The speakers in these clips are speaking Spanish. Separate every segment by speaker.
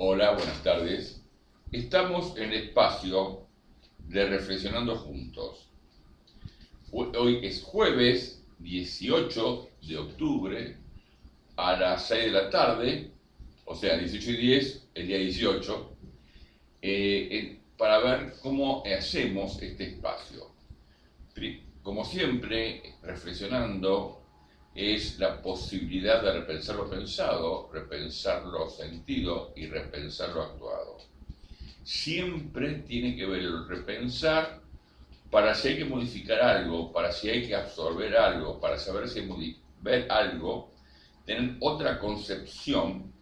Speaker 1: Hola, buenas tardes. Estamos en el espacio de Reflexionando Juntos. Hoy es jueves 18 de octubre a las 6 de la tarde, o sea, 18:10, el día 18, para ver cómo hacemos este espacio. Como siempre, reflexionando es la posibilidad de repensar lo pensado, repensar lo sentido y repensar lo actuado. Siempre tiene que ver el repensar para si hay que modificar algo, para si hay que absorber algo, para saber si ver algo, tener otra concepción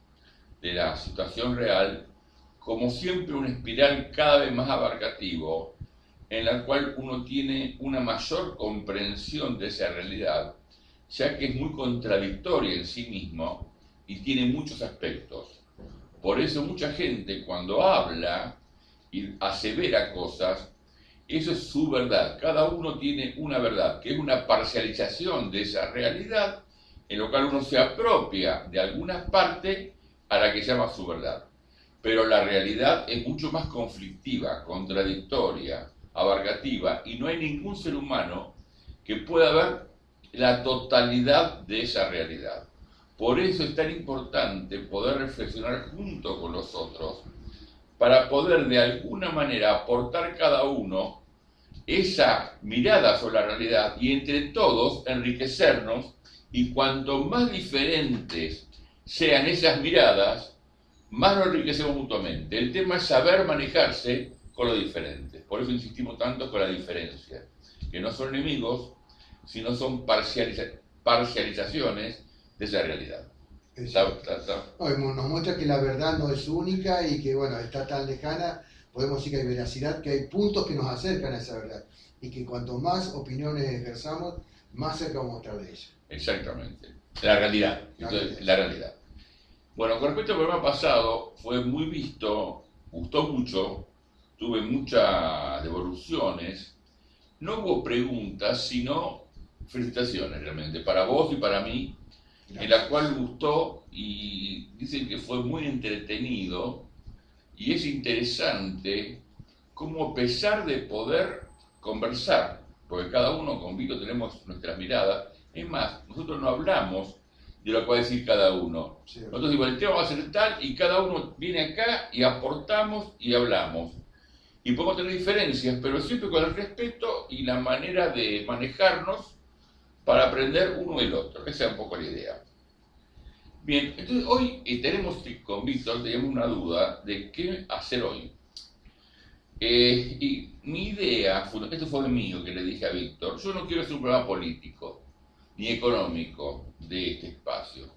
Speaker 1: de la situación real, como siempre una espiral cada vez más abarcativo, en la cual uno tiene una mayor comprensión de esa realidad, ya que es muy contradictoria en sí mismo y tiene muchos aspectos. Por eso mucha gente cuando habla y asevera cosas, eso es su verdad. Cada uno tiene una verdad, que es una parcialización de esa realidad, en lo cual uno se apropia de alguna parte a la que llama su verdad. Pero la realidad es mucho más conflictiva, contradictoria, abarcativa, y no hay ningún ser humano que pueda ver la totalidad de esa realidad. Por eso es tan importante poder reflexionar junto con los otros, para poder de alguna manera aportar cada uno esa mirada sobre la realidad y entre todos enriquecernos, y cuanto más diferentes sean esas miradas, más nos enriquecemos mutuamente. El tema es saber manejarse con lo diferente. Por eso insistimos tanto con la diferencia, que no son enemigos, sino son parcializaciones de esa realidad.
Speaker 2: No, nos muestra que la verdad no es única y que, bueno, está tan lejana, podemos decir que hay veracidad, que hay puntos que nos acercan a esa verdad y que cuanto más opiniones ejerzamos, más cerca vamos a estar de ella.
Speaker 1: Exactamente. La realidad. Entonces, la realidad. Bueno, con respecto al programa pasado, fue muy visto, gustó mucho, tuve muchas devoluciones. No hubo preguntas, sino felicitaciones realmente, para vos y para mí, en la cual gustó y dicen que fue muy entretenido y es interesante cómo, a pesar de poder conversar, porque cada uno con Vito tenemos nuestras miradas, es más, nosotros no hablamos de lo que va a decir cada uno.
Speaker 2: Sí.
Speaker 1: Nosotros digo, el tema va a ser tal y cada uno viene acá y aportamos y hablamos. Y podemos tener diferencias, pero siempre con el respeto y la manera de manejarnos para aprender uno del otro. Esa es un poco la idea. Bien, entonces hoy tenemos con Víctor, teníamos una duda de qué hacer hoy. Y mi idea, esto fue mío que le dije a Víctor, yo no quiero hacer un programa político ni económico de este espacio,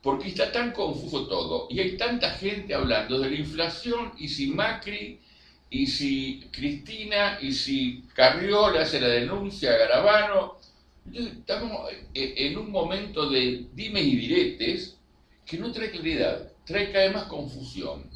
Speaker 1: porque está tan confuso todo y hay tanta gente hablando de la inflación y si Macri y si Cristina y si Carriola hace la denuncia a Garabano. Entonces estamos en un momento de dimes y diretes que no trae claridad, trae cada vez más confusión.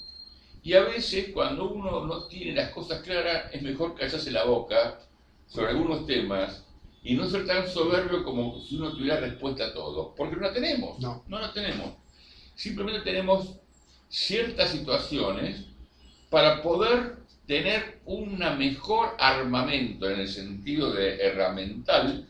Speaker 1: Y a veces cuando uno no tiene las cosas claras es mejor callarse la boca sobre algunos temas y no ser tan soberbio como si uno tuviera respuesta a todo, porque no la tenemos, no la tenemos. Simplemente tenemos ciertas situaciones para poder tener un mejor armamento en el sentido de herramental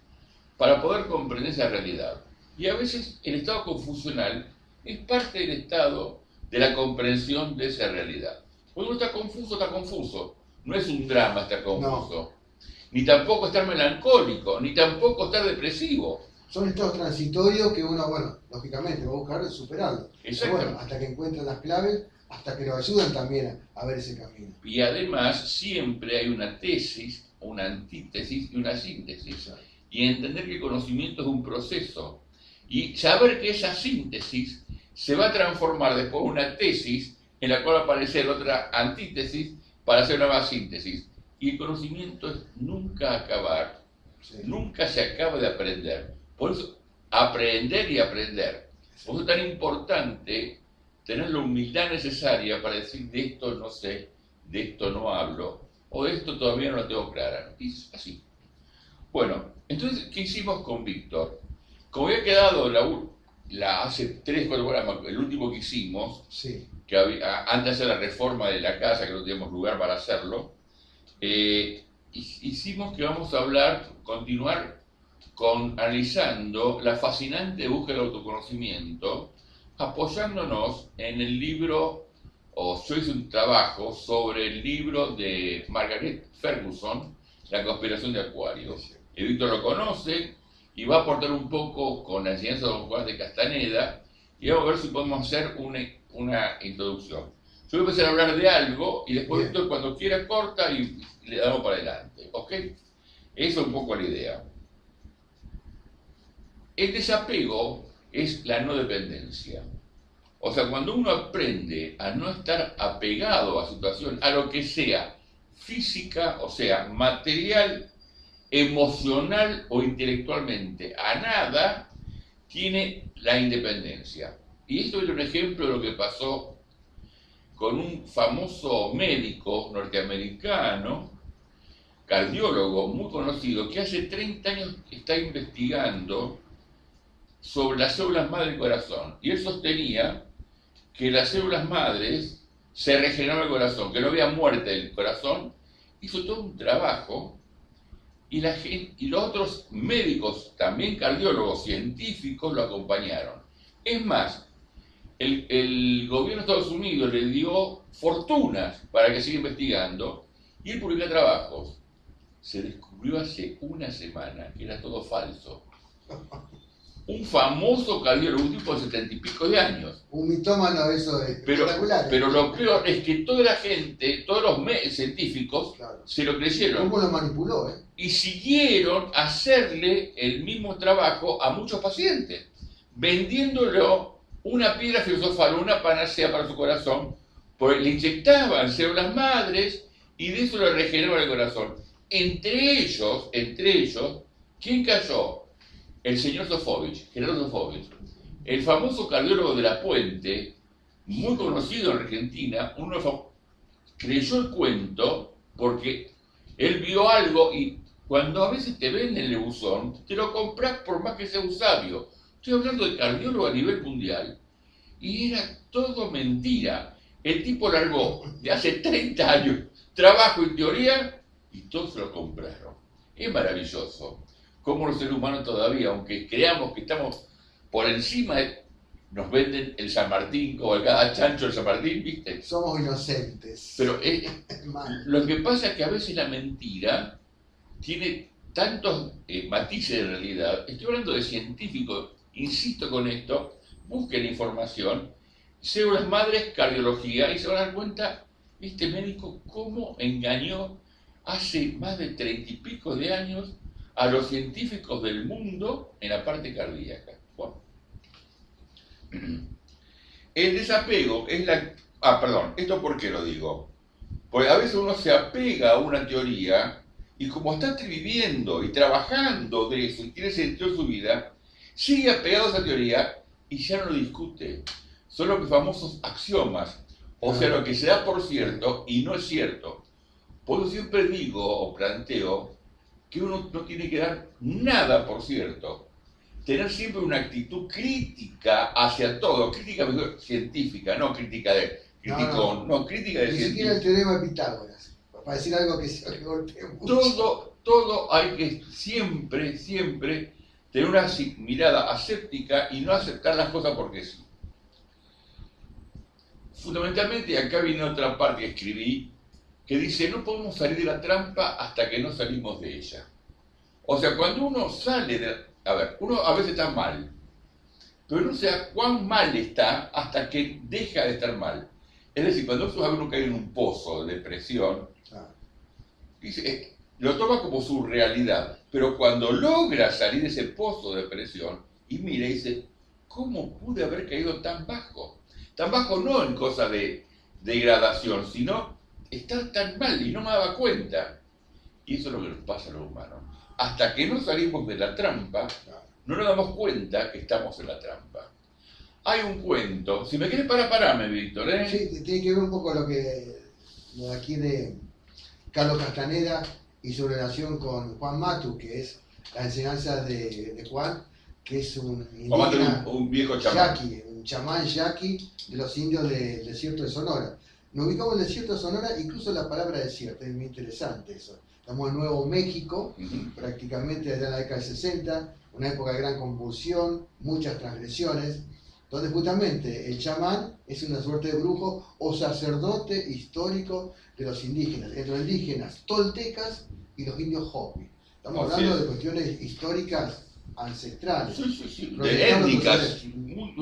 Speaker 1: para poder comprender esa realidad. Y a veces el estado confusional es parte del estado de la comprensión de esa realidad. Cuando uno está confuso. No es un drama estar confuso. No. Ni tampoco estar melancólico, ni tampoco estar depresivo.
Speaker 2: Son estados transitorios que uno, bueno, lógicamente va a buscar superarlo.
Speaker 1: Exacto.
Speaker 2: Bueno, hasta que encuentran las claves, hasta que lo ayudan también a ver ese camino.
Speaker 1: Y además siempre hay una tesis, una antítesis y una síntesis. Exacto. Y entender que el conocimiento es un proceso. Y saber que esa síntesis se va a transformar después en una tesis en la cual va a aparecer otra antítesis para hacer una nueva síntesis. Y el conocimiento es nunca acabar, sí. Nunca se acaba de aprender. Por eso, aprender y aprender. Por eso es tan importante tener la humildad necesaria para decir de esto no sé, de esto no hablo, o de esto todavía no lo tengo clara. Y es así. Bueno, entonces, ¿qué hicimos con Víctor? Como había quedado hace 3, 4 programas, el último que hicimos,
Speaker 2: Sí.
Speaker 1: que antes de hacer la reforma de la casa, que no teníamos lugar para hacerlo, hicimos que vamos a continuar analizando la fascinante búsqueda del autoconocimiento, apoyándonos en el libro, yo hice un trabajo sobre el libro de Margaret Ferguson, La conspiración de Acuario. El Víctor lo conoce y va a aportar un poco con la enseñanza de don Juan de Castaneda y vamos a ver si podemos hacer una introducción. Yo voy a empezar a hablar de algo y después Víctor cuando quiera corta y le damos para adelante, ¿ok? Eso es un poco la idea. El desapego es la no dependencia. O sea, cuando uno aprende a no estar apegado a situación, a lo que sea física, o sea, material, emocional o intelectualmente, a nada, tiene la independencia. Y esto es un ejemplo de lo que pasó con un famoso médico norteamericano, cardiólogo muy conocido, que hace 30 años está investigando sobre las células madre del corazón. Y él sostenía que las células madres se regeneraba el corazón, que no había muerte del corazón. Hizo todo un trabajo y los otros médicos, también cardiólogos, científicos, lo acompañaron. Es más, el gobierno de Estados Unidos le dio fortunas para que siga investigando y él publica trabajos. Se descubrió hace una semana que era todo falso. Un famoso cardiólogo, un tipo de 70 y pico de años.
Speaker 2: Un mitómano, eso es espectacular.
Speaker 1: Pero lo peor es que toda la gente, todos los científicos, claro, se lo creyeron.
Speaker 2: ¿Cómo lo manipuló?
Speaker 1: Y siguieron a hacerle el mismo trabajo a muchos pacientes, vendiéndolo una piedra filosofal, una panacea para su corazón, porque le inyectaban células madres y de eso le regeneraban el corazón. Entre ellos, ¿quién cayó? El señor Sofovich, Gerardo Sofovich, el famoso cardiólogo de La Puente, muy conocido en Argentina, creyó el cuento porque él vio algo y cuando a veces te venden el buzón, te lo compras por más que sea un sabio. Estoy hablando de cardiólogo a nivel mundial y era todo mentira. El tipo largó de hace 30 años trabajo y teoría y todos se lo compraron. Es maravilloso cómo los seres humanos todavía, aunque creamos que estamos por encima, nos venden el San Martín, como cada chancho del San Martín, ¿viste?
Speaker 2: Somos inocentes.
Speaker 1: Pero lo que pasa es que a veces la mentira tiene tantos matices de realidad. Estoy hablando de científicos, insisto con esto, busquen información, células madres, cardiología, y se van a dar cuenta, este médico, cómo engañó hace más de 30 y pico de años a los científicos del mundo en la parte cardíaca. Bueno. El desapego es ¿esto por qué lo digo? Porque a veces uno se apega a una teoría y como está viviendo y trabajando de eso y tiene sentido en su vida, sigue apegado a esa teoría y ya no lo discute. Son los famosos axiomas, o sea, lo que se da por cierto y no es cierto. Por eso siempre digo o planteo que uno no tiene que dar nada por cierto. Tener siempre una actitud crítica hacia todo, crítica científica, no crítica de criticón, no crítica de científico.
Speaker 2: Ni siquiera el teorema de Pitágoras, para decir algo que se golpee mucho.
Speaker 1: Todo hay que siempre tener una mirada aséptica y no aceptar las cosas porque sí. Fundamentalmente, acá viene otra parte que escribí, que dice, no podemos salir de la trampa hasta que no salimos de ella. O sea, cuando uno sale uno a veces está mal, pero no sé cuán mal está hasta que deja de estar mal. Es decir, cuando uno cae en un pozo de depresión, dice, lo toma como su realidad, pero cuando logra salir de ese pozo de depresión, y mira y dice, ¿cómo pude haber caído tan bajo? Tan bajo no en cosa de degradación, sino estar tan mal y no me daba cuenta. Y eso es lo que nos pasa a los humanos. Hasta que no salimos de la trampa, no nos damos cuenta que estamos en la trampa. Hay un cuento, si me quieres parame, Víctor, ¿eh?
Speaker 2: Sí, tiene que ver un poco lo de aquí de Carlos Castaneda y su relación con Juan Matu, que es la enseñanza de Juan, que es un
Speaker 1: indígena, un viejo chamán.
Speaker 2: Yaqui, un chamán yaqui de los indios del desierto de Sonora. Nos ubicamos en el desierto de Sonora, incluso la palabra desierto, es muy interesante eso. Estamos en Nuevo México, prácticamente allá en la década del 60, una época de gran convulsión, muchas transgresiones, donde justamente el chamán es una suerte de brujo o sacerdote histórico de los indígenas, entre los indígenas toltecas y los indios Hopi. Estamos hablando de cuestiones históricas ancestrales.
Speaker 1: Sí. De étnicas.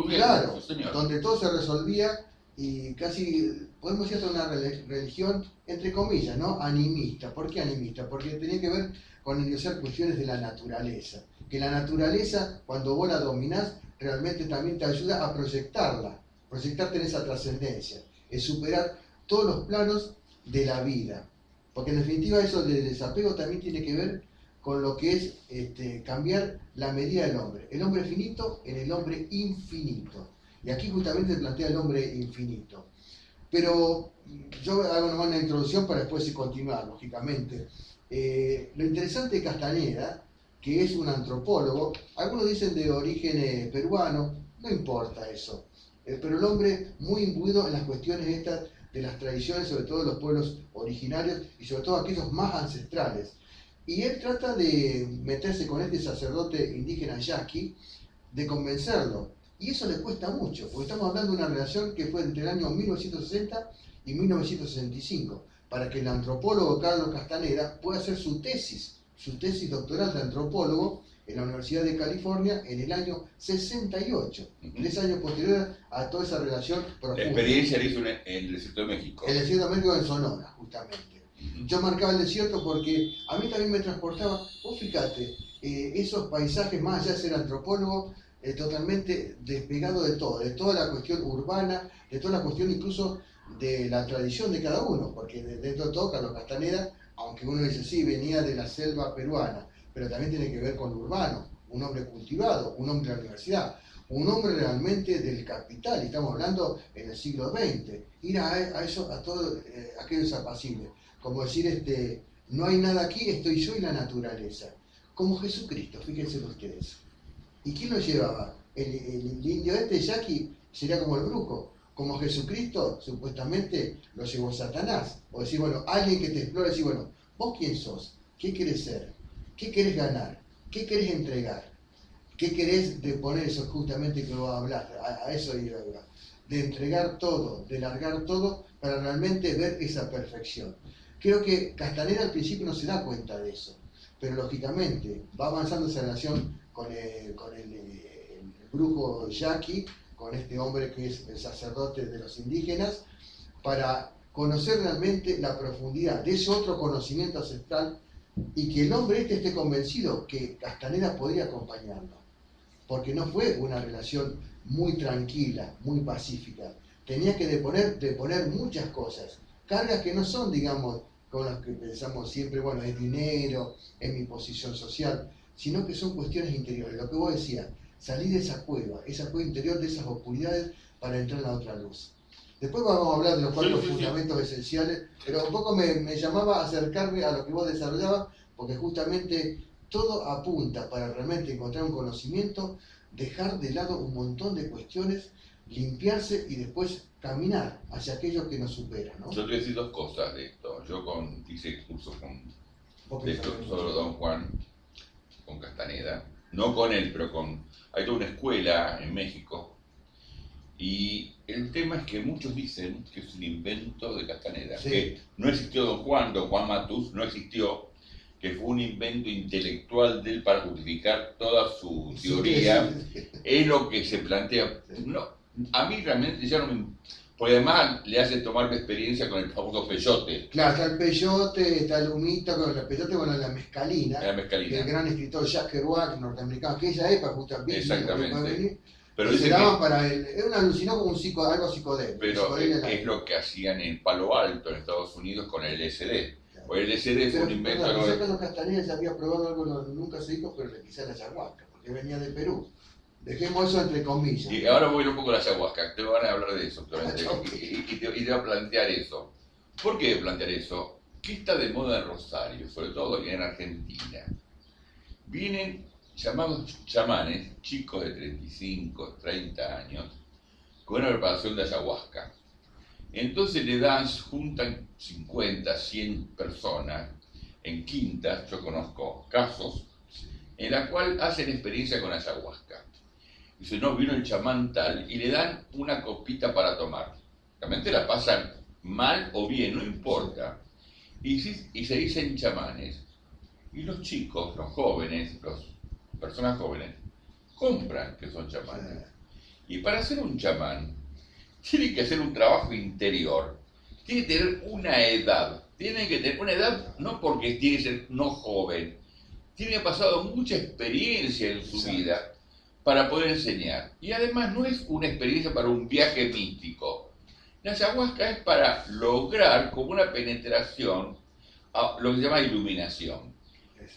Speaker 2: Claro, donde todo se resolvía y casi, podemos decir, una religión, entre comillas, ¿no? Animista. ¿Por qué animista? Porque tenía que ver con iniciar cuestiones de la naturaleza. Que la naturaleza, cuando vos la dominás, realmente también te ayuda a proyectarte en esa trascendencia, es superar todos los planos de la vida. Porque en definitiva eso del desapego también tiene que ver con lo que es cambiar la medida del hombre. El hombre finito en el hombre infinito. Y aquí justamente se plantea el hombre infinito. Pero yo hago nomás una introducción para después continuar, lógicamente. Lo interesante de Castañeda, que es un antropólogo, algunos dicen de origen peruano, no importa eso. Pero el hombre muy imbuido en las cuestiones estas de las tradiciones, sobre todo de los pueblos originarios y sobre todo aquellos más ancestrales. Y él trata de meterse con este sacerdote indígena yaqui, de convencerlo. Y eso le cuesta mucho, porque estamos hablando de una relación que fue entre el año 1960 y 1965, para que el antropólogo Carlos Castaneda pueda hacer su tesis doctoral de antropólogo en la Universidad de California en el año 68, 3 años posterior a toda esa relación profunda.
Speaker 1: La experiencia la hizo en el desierto de México.
Speaker 2: En el desierto de México, en Sonora, justamente. Yo marcaba el desierto porque a mí también me transportaba, vos fíjate, esos paisajes, más allá de ser antropólogo, totalmente despegado de todo, de toda la cuestión urbana, de toda la cuestión incluso de la tradición de cada uno, porque dentro de todo Carlos Castaneda, aunque uno dice sí, venía de la selva peruana, pero también tiene que ver con lo urbano, un hombre cultivado, un hombre de la universidad, un hombre realmente del capital, y estamos hablando en el siglo XX, ir a eso, a todo aquello es apacible, como decir, no hay nada aquí, estoy yo y la naturaleza, como Jesucristo, fíjense ustedes. ¿Y quién lo llevaba? El indio yaqui sería como el brujo, como Jesucristo supuestamente lo llevó Satanás, o decir, bueno, alguien que te explora y decir, bueno, ¿vos quién sos? ¿Qué querés ser? ¿Qué querés ganar? ¿Qué querés entregar? ¿Qué querés de poner eso justamente que vos hablás? A eso iba a hablar. De entregar todo, de largar todo para realmente ver esa perfección. Creo que Castaneda al principio no se da cuenta de eso, pero lógicamente va avanzando esa relación con el brujo yaqui, con este hombre que es el sacerdote de los indígenas, para conocer realmente la profundidad de ese otro conocimiento ancestral y que el hombre esté convencido que Castaneda podría acompañarlo, porque no fue una relación muy tranquila, muy pacífica. Tenía que deponer muchas cosas, cargas que no son, digamos, con las que pensamos siempre, bueno, es dinero, es mi posición social, sino que son cuestiones interiores. Lo que vos decías, salir de esa cueva interior, de esas oscuridades, para entrar en la otra luz. Después vamos a hablar de los 4 fundamentos esenciales, pero un poco me llamaba a acercarme a lo que vos desarrollabas, porque justamente todo apunta para realmente encontrar un conocimiento, dejar de lado un montón de cuestiones, limpiarse y después caminar hacia aquello que nos supera, ¿no?
Speaker 1: Yo te voy a decir 2 cosas de esto. Yo hice cursos sobre Don Juan, con Castaneda, no con él, pero hay toda una escuela en México, y el tema es que muchos dicen que es un invento de Castaneda, que no existió Don Juan Matus no existió, que fue un invento intelectual de él para justificar toda su teoría, es lo que se plantea. No, a mí realmente ya no me... Porque además le hace tomar experiencia con el famoso peyote.
Speaker 2: Claro, está el peyote, está el humito, con el peyote, bueno, la mescalina.
Speaker 1: Que
Speaker 2: el gran escritor Jacques Kerouac, norteamericano, que ella época justamente.
Speaker 1: Exactamente.
Speaker 2: Pero se daban para él, era un alucinó como algo psicodélico.
Speaker 1: Pero es lo que hacían en Palo Alto, en Estados Unidos, con el LSD. Claro. El LSD fue un invento...
Speaker 2: Pero que los Castaneda ya había probado algo, nunca se dijo, pero le quizá la ayahuasca, porque venía de Perú. Dejemos eso entre comillas.
Speaker 1: Y ahora voy un poco a la ayahuasca, te van a hablar de eso, y te voy a plantear eso. ¿Por qué plantear eso? ¿Qué está de moda en Rosario, sobre todo en Argentina? Vienen llamados chamanes, chicos de 35, 30 años, con una preparación de ayahuasca. Entonces juntan 50, 100 personas en quintas, yo conozco casos, en la cual hacen experiencia con ayahuasca. Dice, no, vino el chamán tal, y le dan una copita para tomar. Realmente la pasan mal o bien, no importa. Y se dicen chamanes. Y los chicos, los jóvenes, las personas jóvenes, compran que son chamanes. Y para ser un chamán, tiene que hacer un trabajo interior. Tiene que tener una edad. Tiene que tener una edad no porque tiene que ser no joven. Tiene que haber pasado mucha experiencia en su vida para poder enseñar. Y además no es una experiencia para un viaje místico. La ayahuasca es para lograr como una penetración a lo que se llama iluminación.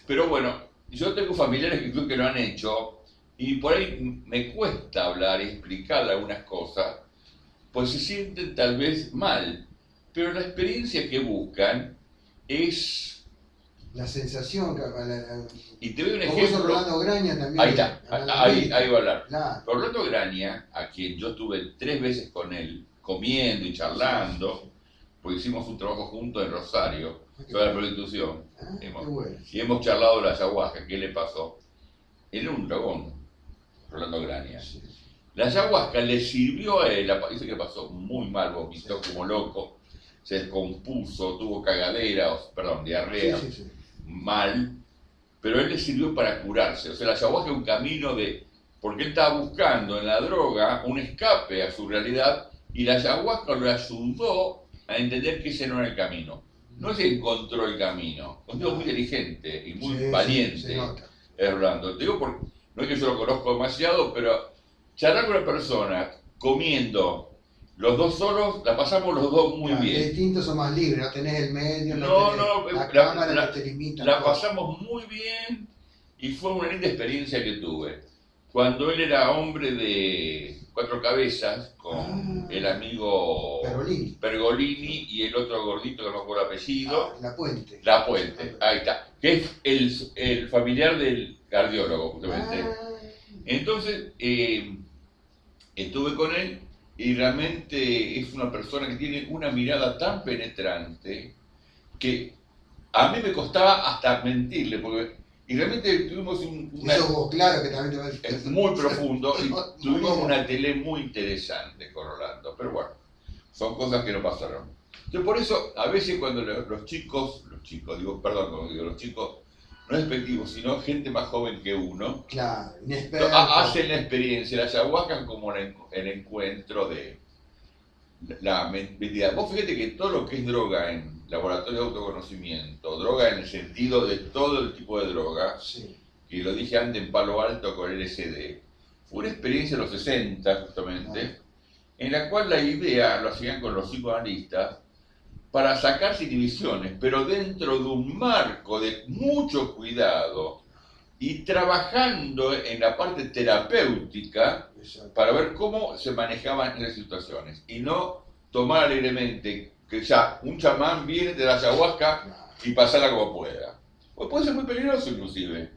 Speaker 1: Pero bueno, yo tengo familiares que creo que lo han hecho y por ahí me cuesta hablar y explicar algunas cosas, pues se sienten tal vez mal, pero la experiencia que buscan es...
Speaker 2: La sensación,
Speaker 1: y te doy un ejemplo.
Speaker 2: Rolando Graña también.
Speaker 1: Ahí está, ahí va a hablar.
Speaker 2: Claro.
Speaker 1: Rolando Graña, a quien yo estuve 3 veces con él, comiendo y charlando, porque hicimos un trabajo juntos en Rosario, sobre la prostitución, y hemos charlado de la ayahuasca, qué le pasó. Él era un dragón, Rolando Graña. Sí. La ayahuasca le sirvió a él, dice que pasó muy mal, vomitó como loco, se descompuso, tuvo diarrea, mal, pero él le sirvió para curarse. O sea, la ayahuasca es un camino porque él estaba buscando en la droga un escape a su realidad, y la ayahuasca lo ayudó a entender que ese no era el camino. No se encontró el camino, un tipo muy inteligente y muy valiente, Rolando. Te digo porque no es que yo lo conozco demasiado, pero charlar con una persona comiendo los dos solos, la pasamos los dos muy bien.
Speaker 2: Los distintos son más libres, no tenés el medio,
Speaker 1: la
Speaker 2: cámara que te limita.
Speaker 1: La pasamos muy bien y fue una linda experiencia que tuve. Cuando él era hombre de 4 cabezas, con el amigo Pergolini y el otro gordito que no me acuerdo el apellido.
Speaker 2: La
Speaker 1: Puente, ahí está. Que es el familiar del cardiólogo, justamente. Entonces, estuve con él y realmente es una persona que tiene una mirada tan penetrante que a mí me costaba hasta mentirle, y realmente tuvimos
Speaker 2: claro que también
Speaker 1: es muy profundo y tuvimos una tele muy interesante con Rolando, pero bueno, son cosas que no pasaron. Entonces por eso a veces cuando los chicos, no despectivos, sino gente más joven que uno, hacen la experiencia, la ayahuasca como el encuentro de la mentira. Vos fíjate que todo lo que es droga en laboratorio de autoconocimiento, droga en el sentido de todo el tipo de droga, y lo dije antes en Palo Alto con LSD, fue una experiencia de los 60 justamente, en la cual la idea lo hacían con los psicoanalistas para sacarse inhibiciones, pero dentro de un marco de mucho cuidado y trabajando en la parte terapéutica para ver cómo se manejaban esas situaciones y no tomar alegremente que ya un chamán viene de la ayahuasca y pasarla como pueda. Pues puede ser muy peligroso inclusive.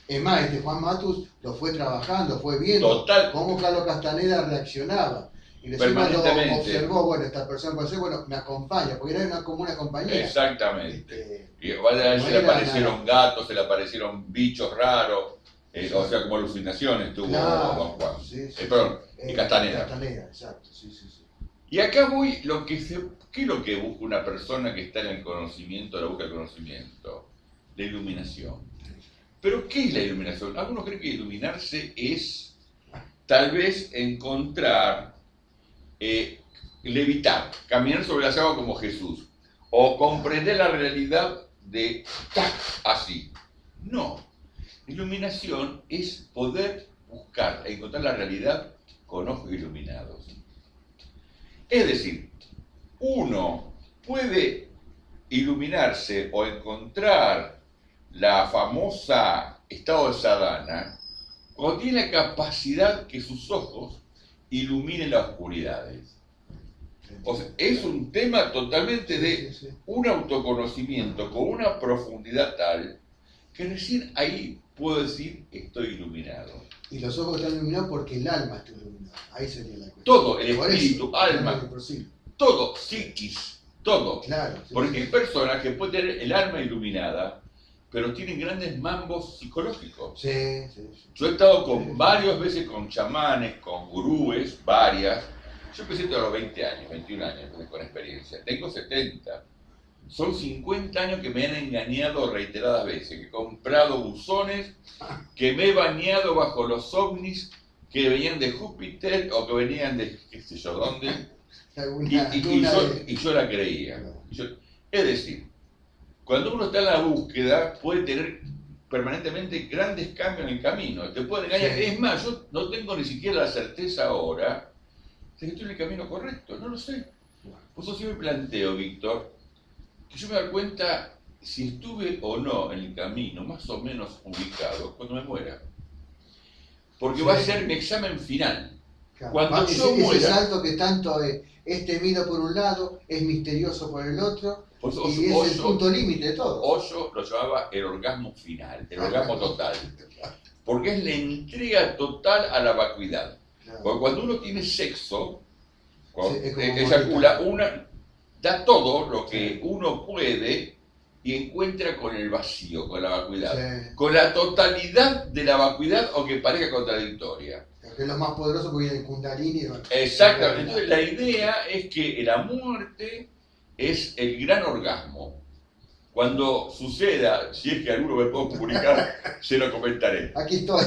Speaker 2: Es más, Juan Matus lo fue trabajando, fue viendo cómo Carlos Castaneda reaccionaba. Y recién cuando observó, esta persona puede ser, me acompaña, porque era como una compañía.
Speaker 1: Exactamente. Y a se le aparecieron gatos, se le aparecieron bichos raros, o sea, como alucinaciones tuvo Don Juan. Y Castaneda.
Speaker 2: Exacto, sí.
Speaker 1: Y acá voy, ¿qué es lo que busca una persona que está en el conocimiento, la busca el conocimiento? La iluminación. Pero, ¿qué es la iluminación? Algunos creen que iluminarse es, tal vez, encontrar, levitar, caminar sobre las aguas como Jesús, o comprender la realidad de así. No. Iluminación es poder buscar, encontrar la realidad con ojos iluminados. Es decir, uno puede iluminarse o encontrar la famosa estado de sadhana cuando tiene la capacidad que sus ojos iluminen las oscuridades. O sea, es un tema totalmente de un autoconocimiento con una profundidad tal que recién ahí puedo decir estoy iluminado.
Speaker 2: Y los ojos están iluminados porque el alma está iluminada. Ahí sería la cuestión.
Speaker 1: Todo, el espíritu, alma, todo, psiquis, todo.
Speaker 2: Claro, sí,
Speaker 1: porque hay personas que pueden tener el alma iluminada, pero tienen grandes mambos psicológicos.
Speaker 2: Sí.
Speaker 1: Yo he estado varias veces con chamanes, con gurúes, varias. Yo empecé a los 20 años, 21 años, con experiencia. Tengo 70. Son 50 años que me han engañado reiteradas veces, que he comprado buzones, que me he bañado bajo los ovnis que venían de Júpiter o que venían de qué sé yo dónde, y yo la creía. Es decir, cuando uno está en la búsqueda puede tener permanentemente grandes cambios en el camino, te puede engañar. Sí. Es más, yo no tengo ni siquiera la certeza ahora de que estoy en el camino correcto, no lo sé. Por eso sí me planteo, Víctor, que yo me doy cuenta si estuve o no en el camino más o menos ubicado cuando me muera. Porque va a ser mi examen final.
Speaker 2: Claro.
Speaker 1: Cuando yo muera,
Speaker 2: ese salto que tanto es temido por un lado, es misterioso por el otro, y es el punto límite de todo.
Speaker 1: Osho lo llamaba el orgasmo final, el orgasmo total. Porque es la entrega total a la vacuidad. Claro. Porque cuando uno tiene sexo, cuando eyacula, da todo lo que uno puede y encuentra con el vacío, con la vacuidad. Sí. Con la totalidad de la vacuidad, aunque parezca contradictoria.
Speaker 2: Que es lo más poderoso porque viene el Kundalini.
Speaker 1: Exactamente. Entonces la idea es que la muerte es el gran orgasmo. Cuando suceda, si es que alguno me puedo comunicar, se lo comentaré.
Speaker 2: Aquí estoy.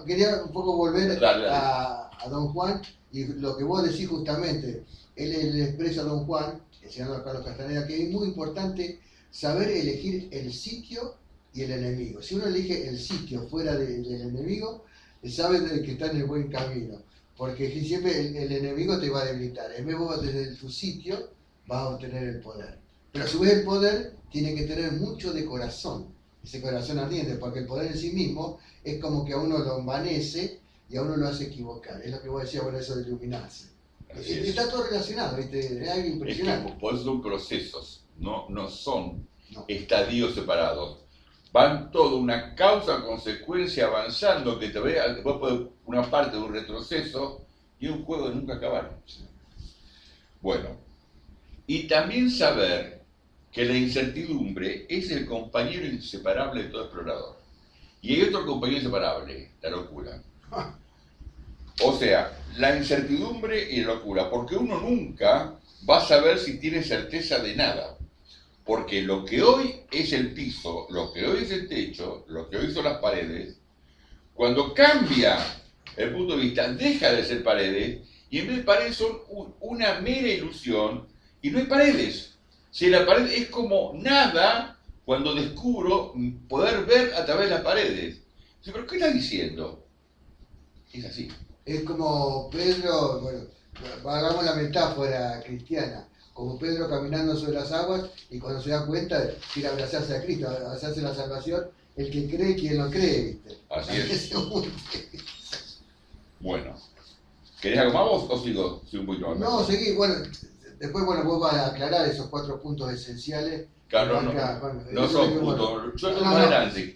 Speaker 2: Quería un poco volver a Don Juan, y lo que vos decís justamente, él expresa a Don Juan, el senador Carlos Castaneda, que es muy importante saber elegir el sitio y el enemigo. Si uno elige el sitio fuera del enemigo, sabe que está en el buen camino, porque siempre el enemigo te va a debilitar. En vez de vos desde tu sitio vas a obtener el poder. Pero a su vez el poder tiene que tener mucho de corazón, ese corazón ardiente, porque el poder en sí mismo es como que a uno lo envanece y a uno lo hace equivocar. Es lo que vos decías, bueno, eso de iluminarse. Está todo relacionado, ¿viste? Es algo impresionante.
Speaker 1: Es que por eso son procesos, no son estadios separados. Van todo una causa-consecuencia avanzando que te vea, después puede una parte de un retroceso y un juego de nunca acabar. Bueno, y también saber que la incertidumbre es el compañero inseparable de todo explorador. Y hay otro compañero inseparable, la locura. O sea, la incertidumbre y la locura, porque uno nunca va a saber si tiene certeza de nada. Porque lo que hoy es el piso, lo que hoy es el techo, lo que hoy son las paredes, cuando cambia el punto de vista, deja de ser paredes, y en vez de paredes son una mera ilusión, y no hay paredes. Si la pared es como nada, cuando descubro poder ver a través de las paredes. ¿Pero qué está diciendo? Es así.
Speaker 2: Es como Pedro, bueno, hagamos la metáfora cristiana, como Pedro caminando sobre las aguas y cuando se da cuenta quiere abrazarse a Cristo, abrazarse a la salvación, el que cree, quien no cree, ¿viste?
Speaker 1: Así es. Bueno, ¿querés algo más o sigo? Sí, un poquito más.
Speaker 2: No, seguí, bueno, después vos vas a aclarar esos 4 puntos esenciales.
Speaker 1: Claro, no son puntos, yo más adelante,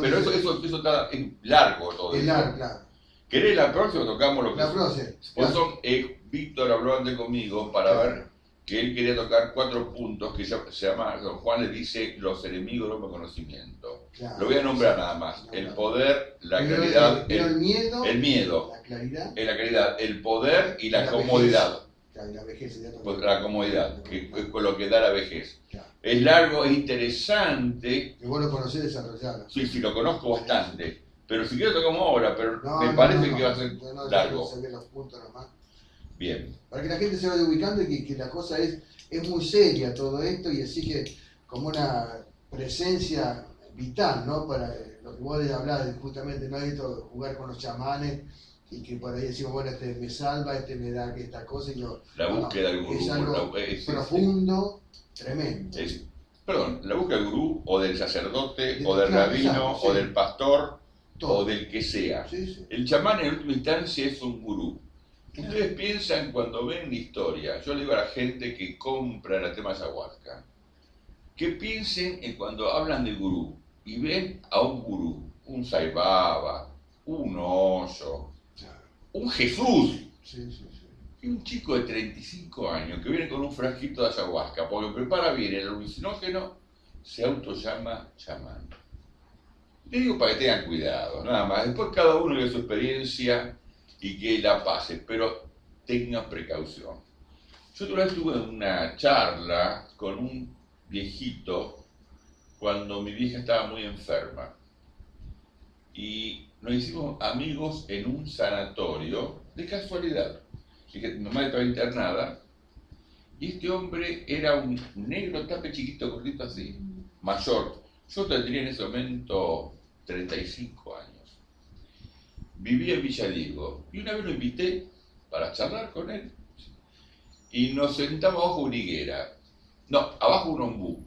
Speaker 1: pero eso está largo todo.
Speaker 2: Es largo, claro.
Speaker 1: ¿Querés la próxima? Tocamos lo que...
Speaker 2: La próxima.
Speaker 1: Por eso Víctor habló antes conmigo para ver que él quería tocar 4 puntos que se llama, Don Juan le dice, los enemigos del hombre conocimiento. Claro, lo voy a nombrar nada más. El poder, la claridad,
Speaker 2: el miedo,
Speaker 1: la claridad, el poder y la comodidad.
Speaker 2: La vejez,
Speaker 1: la comodidad, que es lo que da la vejez.
Speaker 2: Claro.
Speaker 1: Es largo, es interesante.
Speaker 2: Que vos lo conocés desarrollado.
Speaker 1: Sí, lo conozco bastante. Pero si quiero tocamos ahora, pero me parece que va a ser largo.
Speaker 2: Los puntos nomás.
Speaker 1: Bien.
Speaker 2: Para que la gente se vaya ubicando y que la cosa es muy seria todo esto y exige como una presencia vital, ¿no? Para lo que vos hablás, justamente, no hay esto jugar con los chamanes y que por ahí decimos, bueno, este me salva, este me da esta cosa y yo...
Speaker 1: La búsqueda del gurú.
Speaker 2: Es algo profundo, tremendo.
Speaker 1: Perdón, la búsqueda del gurú o del sacerdote o del rabino o del pastor o del que sea.
Speaker 2: Sí.
Speaker 1: El chamán en última instancia es un gurú. Ustedes piensan cuando ven la historia, yo le digo a la gente que compra la tema ayahuasca, que piensen en cuando hablan de gurú. y ven a un gurú, un Sai Baba, un Osho, un Jesús, y un chico de 35 años que viene con un frasquito de ayahuasca, porque prepara bien el alucinógeno, se autollama chamán. Le digo para que tengan cuidado, nada más. Después cada uno de su experiencia y que la pase, pero tengan precaución. Yo otra vez tuve una charla con un viejito cuando mi vieja estaba muy enferma. Y nos hicimos amigos en un sanatorio de casualidad. Dije, mi mamá estaba internada y este hombre era un negro tape chiquito, cortito así, mayor. Yo tendría en ese momento 35 años. Vivía en Villadiego y una vez lo invité para charlar con él y nos sentamos abajo una higuera. No, abajo un ombú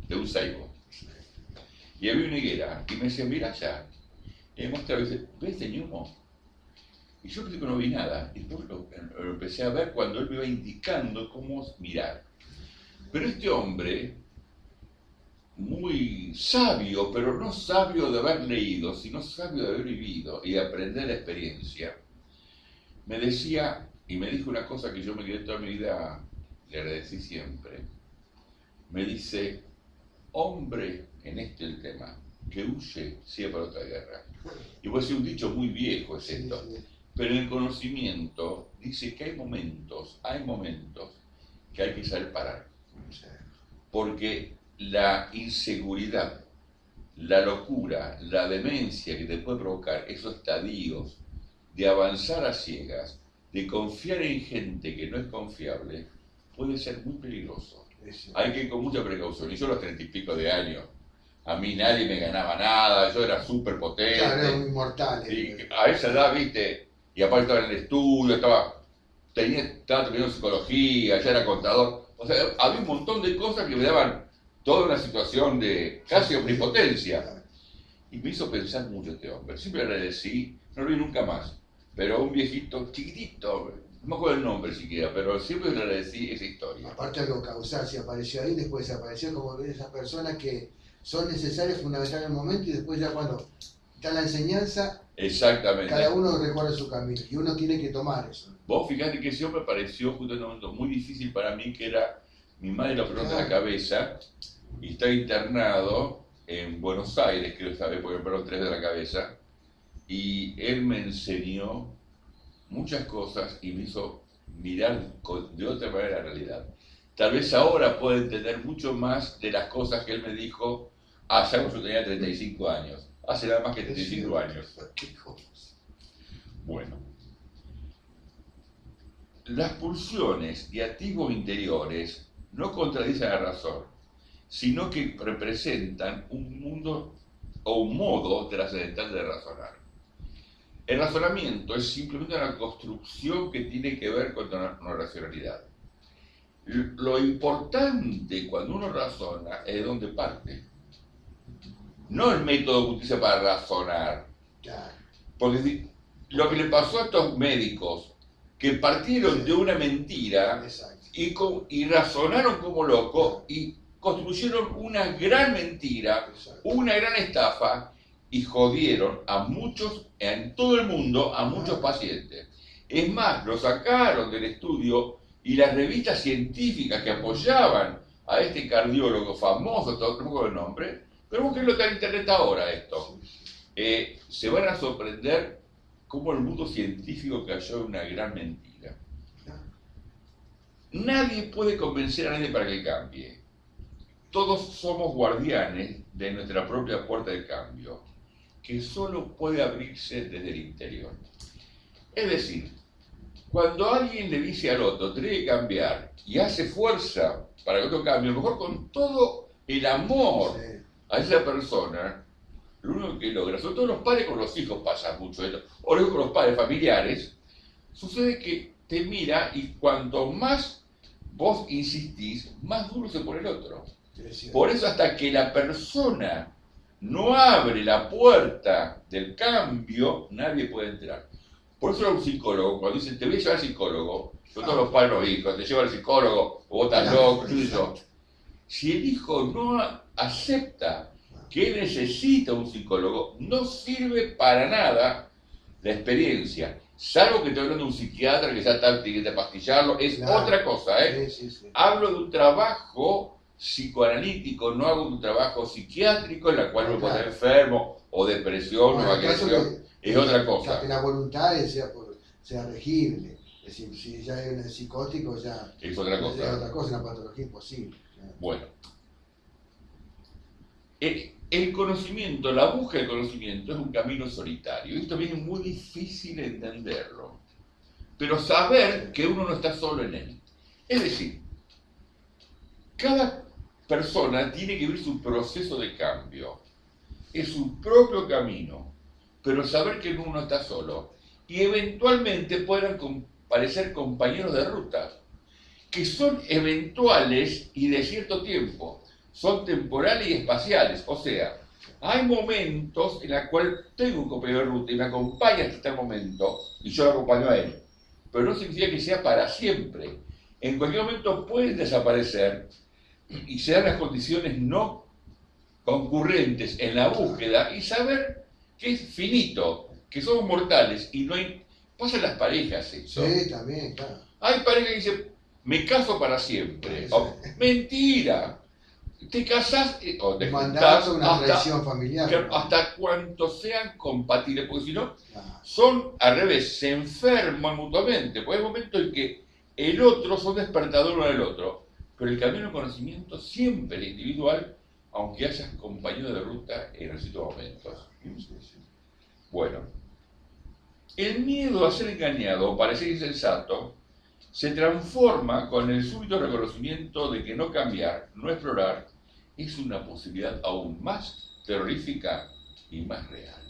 Speaker 1: de un ceibo. Y había una higuera y me decía, mira allá. Y me mostraba y dice, ¿ves el humo? Y yo pensé que no vi nada. Y después lo empecé a ver cuando él me iba indicando cómo mirar. Pero este hombre, muy sabio, pero no sabio de haber leído, sino sabio de haber vivido y de aprender la experiencia, me decía, y me dijo una cosa que yo me quedé toda mi vida, le agradecí siempre. Me dice, hombre, en este el tema, que huye sea para otra guerra. Y voy a decir un dicho muy viejo es esto, pero en el conocimiento dice que hay momentos que hay que saber parar. Porque la inseguridad, la locura, la demencia que te puede provocar esos estadios de avanzar a ciegas, de confiar en gente que no es confiable, puede ser muy peligroso. Hay que ir con mucha precaución. Y yo a los 30 y pico de años, a mí nadie me ganaba nada, yo era súper potente.
Speaker 2: Claro, era un inmortal.
Speaker 1: Y a esa edad, viste, y aparte estaba en el estudio, estaba terminando psicología, ya era contador. O sea, había un montón de cosas que me daban toda una situación de casi omnipotencia. Y me hizo pensar mucho este hombre. Siempre le agradecí, no lo vi nunca más. Pero un viejito chiquitito, no me acuerdo el nombre siquiera, pero siempre le agradecí esa historia.
Speaker 2: Aparte algo causal, si apareció ahí, después desapareció, como esas personas que son necesarias, fundamentales en el momento, y después ya cuando está la enseñanza,
Speaker 1: exactamente,
Speaker 2: cada uno recorre su camino, y uno tiene que tomar eso.
Speaker 1: Vos fijate que ese hombre apareció justo en un momento muy difícil para mí, que era, mi madre lo operó de la cabeza, y estaba internado en Buenos Aires, creo saber, porque operó 3 de la cabeza, y él me enseñó muchas cosas y me hizo mirar de otra manera la realidad. Tal vez ahora pueda entender mucho más de las cosas que él me dijo allá cuando yo tenía 35 años. Hace nada más que 35 años. Bueno. Las pulsiones y activos interiores no contradicen la razón, sino que representan un mundo o un modo trascendental de razonar. El razonamiento es simplemente una construcción que tiene que ver con una racionalidad. Lo importante cuando uno razona es de dónde parte. No el método que utiliza para razonar. Porque lo que le pasó a estos médicos, que partieron de una mentira y razonaron como locos y construyeron una gran mentira, una gran estafa, y jodieron a muchos, en todo el mundo, a muchos pacientes. Es más, lo sacaron del estudio y las revistas científicas que apoyaban a este cardiólogo famoso, no me acuerdo el nombre, pero búsquenlo en internet ahora esto. Se van a sorprender cómo el mundo científico cayó en una gran mentira. Nadie puede convencer a nadie para que cambie. Todos somos guardianes de nuestra propia puerta de cambio, que solo puede abrirse desde el interior. Es decir, cuando alguien le dice al otro, tiene que cambiar, y hace fuerza para que otro cambie, a lo mejor con todo el amor a esa persona, lo único que logra, sobre todo los padres con los hijos pasa mucho esto, o luego con los padres familiares, sucede que te mira y cuanto más vos insistís, más duro se pone el otro. Por eso hasta que la persona no abre la puerta del cambio, nadie puede entrar. Por eso un psicólogo, cuando dicen, te voy a llevar al psicólogo, sobre todo los padres los hijos, te lleva al psicólogo, o vos estás loco, qué sé yo. Si el hijo no acepta que necesita un psicólogo, no sirve para nada la experiencia. Salvo que estoy hablando de un psiquiatra que ya está, tiene que pastillarlo, es
Speaker 2: Claro.
Speaker 1: otra cosa, ¿eh?
Speaker 2: Sí.
Speaker 1: Hablo de un trabajo psicoanalítico, no hago de un trabajo psiquiátrico en la cual uno puede estar enfermo o depresión o agresión, es otra cosa.
Speaker 2: Que la voluntad sea regible. Es decir, si ya es psicótico, ya
Speaker 1: es otra cosa.
Speaker 2: Es otra cosa, una patología imposible.
Speaker 1: Bueno. El conocimiento, la búsqueda del conocimiento es un camino solitario. Esto viene muy difícil de entenderlo. Pero saber que uno no está solo en él. Es decir, cada persona tiene que vivir su proceso de cambio. Es su propio camino. Pero saber que uno no está solo. Y eventualmente puedan parecer compañeros de ruta. Que son eventuales y de cierto tiempo. Son temporales y espaciales, o sea, hay momentos en los cuales tengo un compañero de ruta y me acompaña hasta este momento y yo lo acompaño a él, pero no significa que sea para siempre. En cualquier momento pueden desaparecer y se dan las condiciones no concurrentes en la búsqueda y saber que es finito, que somos mortales y no hay... Pasa en las parejas eso.
Speaker 2: Sí, también, claro.
Speaker 1: Hay parejas que dicen, me caso para siempre. Oh, mentira. Te casas o te juntás
Speaker 2: una tradición familiar.
Speaker 1: Hasta cuanto sean compatibles, porque si no, son al revés, se enferman mutuamente. Porque hay momentos en que el otro son despertador uno del otro, pero el camino del conocimiento siempre es individual, aunque hayas compañero de ruta en distintos momentos. Bueno, el miedo a ser engañado o parecer insensato se transforma con el súbito reconocimiento de que no cambiar, no explorar, es una posibilidad aún más terrorífica y más real.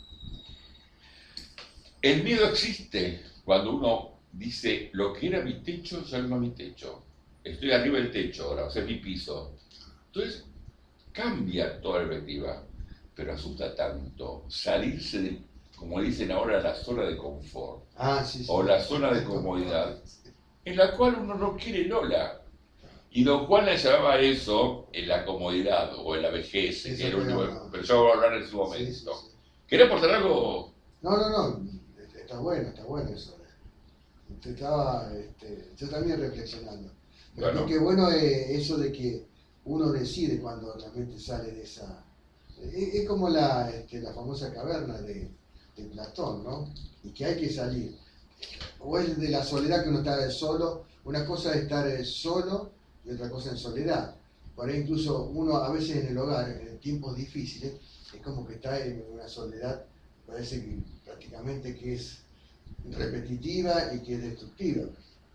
Speaker 1: El miedo existe cuando uno dice, lo que era mi techo ya no es mi techo. Estoy arriba del techo ahora, o sea, es mi piso. Entonces, cambia toda la perspectiva, pero asusta tanto salirse de, como dicen ahora, la zona de confort, o la zona de comodidad, en la cual uno no quiere Lola. Y don Juan le llamaba eso en la comodidad o en la vejez, que era pero yo voy a hablar en su momento. Sí. ¿Querés aportar algo?
Speaker 2: No, está bueno eso. Yo también reflexionando. Pero bueno. Qué bueno eso de que uno decide cuando realmente sale de esa... Es como la famosa caverna de Platón, ¿no? Y que hay que salir. O es de la soledad que uno está solo. Una cosa es estar solo y otra cosa en soledad. Por ahí incluso uno a veces en el hogar, en tiempos difíciles, es como que está en una soledad, parece que prácticamente que es repetitiva y que es destructiva.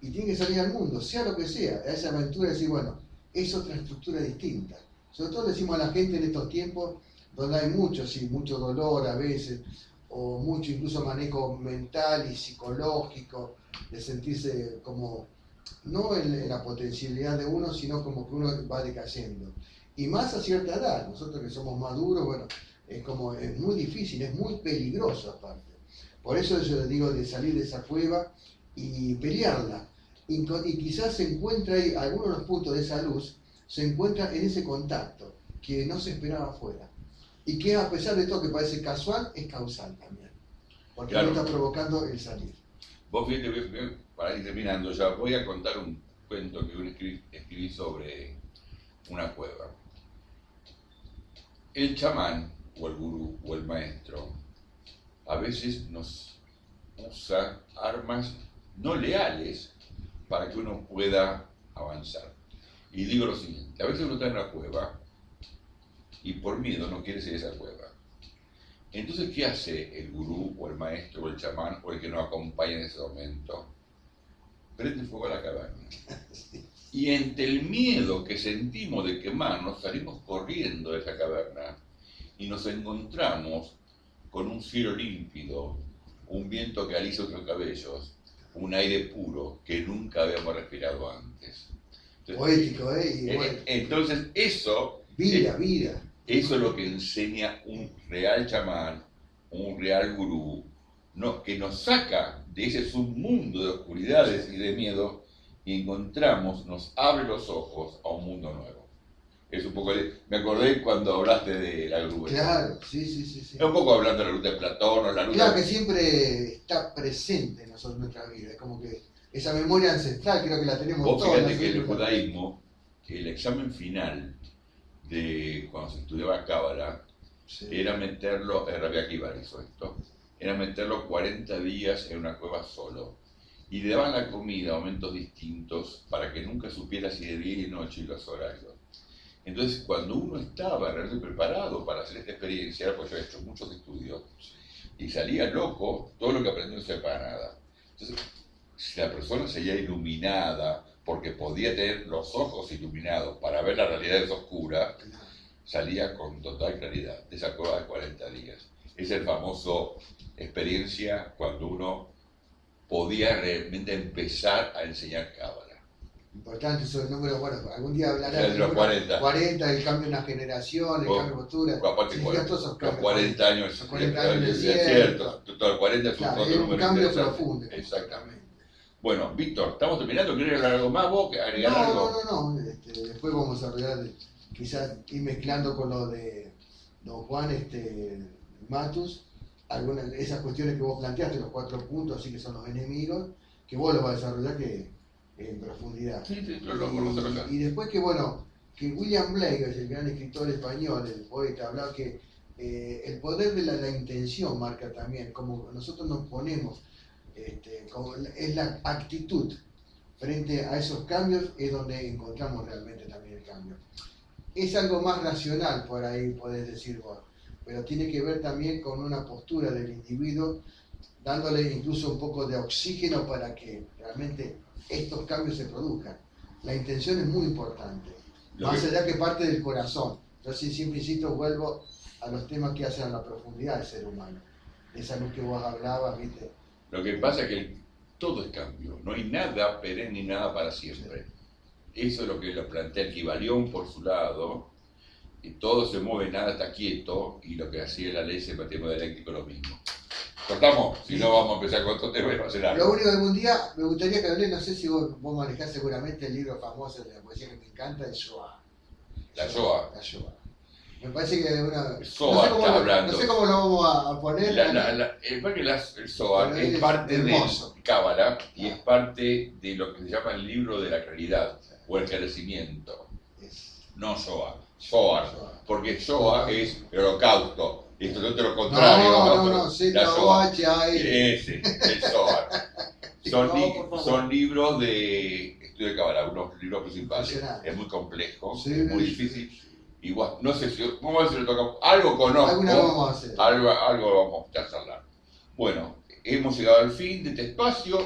Speaker 2: Y tiene que salir al mundo, sea lo que sea, a esa aventura, decir, bueno, es otra estructura distinta. Sobre todo decimos a la gente en estos tiempos donde hay mucho dolor a veces, o mucho incluso manejo mental y psicológico, de sentirse como, no en la potencialidad de uno, sino como que uno va decayendo. Y más a cierta edad, nosotros que somos maduros, bueno, es muy difícil, es muy peligroso aparte. Por eso yo les digo de salir de esa cueva y pelearla. Y quizás se encuentra ahí, algunos de los puntos de esa luz, se encuentra en ese contacto que no se esperaba afuera. Y que a pesar de todo que parece casual, es causal también. Porque claro, no está provocando el salir.
Speaker 1: Vos fíjate, para ir terminando ya, voy a contar un cuento que escribí sobre una cueva. El chamán, o el gurú, o el maestro, a veces nos usa armas no leales para que uno pueda avanzar. Y digo lo siguiente, a veces uno está en la cueva y por miedo no quiere salir de esa cueva. Entonces, ¿qué hace el gurú, o el maestro, o el chamán, o el que nos acompaña en ese momento? Prende fuego a la caverna. Y entre el miedo que sentimos de quemarnos, salimos corriendo de esa caverna y nos encontramos con un cielo límpido, un viento que alisa nuestros cabellos, un aire puro que nunca habíamos respirado antes. Entonces,
Speaker 2: poético, ¿eh? Bueno.
Speaker 1: Entonces, eso...
Speaker 2: Vida.
Speaker 1: Eso es lo que enseña un real chamán, un real gurú, ¿no? Que nos saca de ese submundo de oscuridades y de miedo y encontramos, nos abre los ojos a un mundo nuevo. Es un poco me acordé cuando hablaste de la grúa.
Speaker 2: Claro, sí.
Speaker 1: Es un poco hablando de la ruta de Platón o la ruta...
Speaker 2: Claro que siempre está presente en nuestra vida, es como que esa memoria ancestral creo que la tenemos
Speaker 1: Vos
Speaker 2: todos.
Speaker 1: fíjate que el judaísmo, el examen final de cuando se estudiaba Cábala, era meterlo, Rabbi Akiva hizo esto, era meterlo 40 días en una cueva solo. Y le daban la comida a momentos distintos para que nunca supiera si de día y noche y los horarios. Entonces, cuando uno estaba realmente preparado para hacer esta experiencia, pues yo he hecho muchos estudios, y salía loco, todo lo que aprendió no servía para nada. Entonces, si la persona seguía iluminada, porque podía tener los ojos iluminados para ver la realidad oscura, salía con total claridad de esa cueva de 40 días. Es el famoso experiencia cuando uno podía realmente empezar a enseñar Cábala.
Speaker 2: Importante esos números, bueno, algún día hablará
Speaker 1: de los 40,
Speaker 2: el cambio en la generación, el cambio de postura.
Speaker 1: Aparte,
Speaker 2: Sí,
Speaker 1: los 40 años,
Speaker 2: los 40 años
Speaker 1: es cierto, todos los 40 es
Speaker 2: un cambio profundo.
Speaker 1: Exactamente. Bueno, Víctor, estamos terminando, ¿querés hablar algo más vos? ¿Agregar algo?
Speaker 2: No. Después vamos a hablar, quizás ir mezclando con lo de don Juan Matus, algunas de esas cuestiones que vos planteaste, los 4 puntos, así que son los enemigos, que vos los vas a desarrollar en profundidad.
Speaker 1: Sí, lo vamos a desarrollar.
Speaker 2: Y después que William Blake, el gran escritor español, el poeta, hablaba que el poder de la intención marca también, como nosotros nos ponemos, es la actitud frente a esos cambios, es donde encontramos realmente también el cambio. Es algo más racional, por ahí podés decir vos, pero tiene que ver también con una postura del individuo, dándole incluso un poco de oxígeno para que realmente estos cambios se produzcan. La intención es muy importante, más allá que parte del corazón. Entonces siempre insisto, vuelvo a los temas que hacen a la profundidad del ser humano. Esa luz que vos hablabas, ¿viste?
Speaker 1: Lo que pasa es que todo es cambio, no hay nada perenne ni nada para siempre. Eso es lo que lo plantea el Kibalión por su lado, y todo se mueve, nada está quieto, y lo que hacía la ley separatismo dialéctico es lo mismo. Cortamos, si no vamos a empezar con otro tema y va a ser algo.
Speaker 2: Lo único que algún día me gustaría que hablé, no sé si vos manejás seguramente el libro famoso de la poesía que me encanta, el Shoah.
Speaker 1: La Shoah.
Speaker 2: La Shoah. Me parece que una...
Speaker 1: Shoah está hablando.
Speaker 2: No sé cómo lo vamos a poner.
Speaker 1: El Shoah es parte de Cábala y es parte de lo que se llama el libro de la claridad o el crecimiento. No Shoah. Shoah. Porque Shoah es el holocausto. Esto es lo contrario.
Speaker 2: No,
Speaker 1: la Shoah. Ese, el Shoah. Son libros de estudio de Cábala, unos libros principales. Es muy complejo, es muy difícil. Igual, no sé si, vamos a ver si lo tocamos. Algo conozco.
Speaker 2: Alguna vamos a hacer.
Speaker 1: Algo vamos a charlar. Bueno, hemos llegado al fin de este espacio.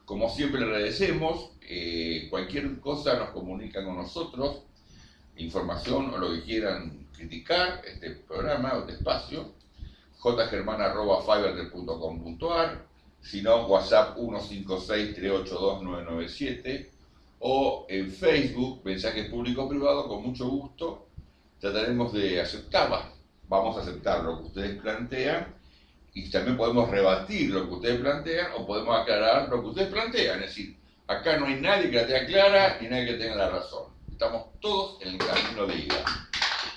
Speaker 1: Como siempre le agradecemos. Cualquier cosa nos comunican con nosotros. Información o lo que quieran criticar, este programa o este espacio. jgermana@fiverr.com.ar. Si no, WhatsApp 156-382-997. O en Facebook, mensajes públicos privados, con mucho gusto. Trataremos de vamos a aceptar lo que ustedes plantean y también podemos rebatir lo que ustedes plantean o podemos aclarar lo que ustedes plantean. Es decir, acá no hay nadie que la tenga clara ni nadie que tenga la razón. Estamos todos en el camino de ida.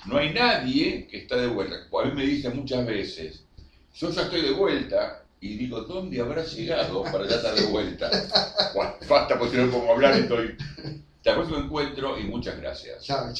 Speaker 1: No hay nadie que está de vuelta. A mí me dicen muchas veces, yo ya estoy de vuelta y digo, ¿dónde habrá llegado para ya estar de vuelta? Bueno, basta, pues si no podemos hablar, estoy... Hasta el próximo encuentro y muchas gracias.
Speaker 2: Chao.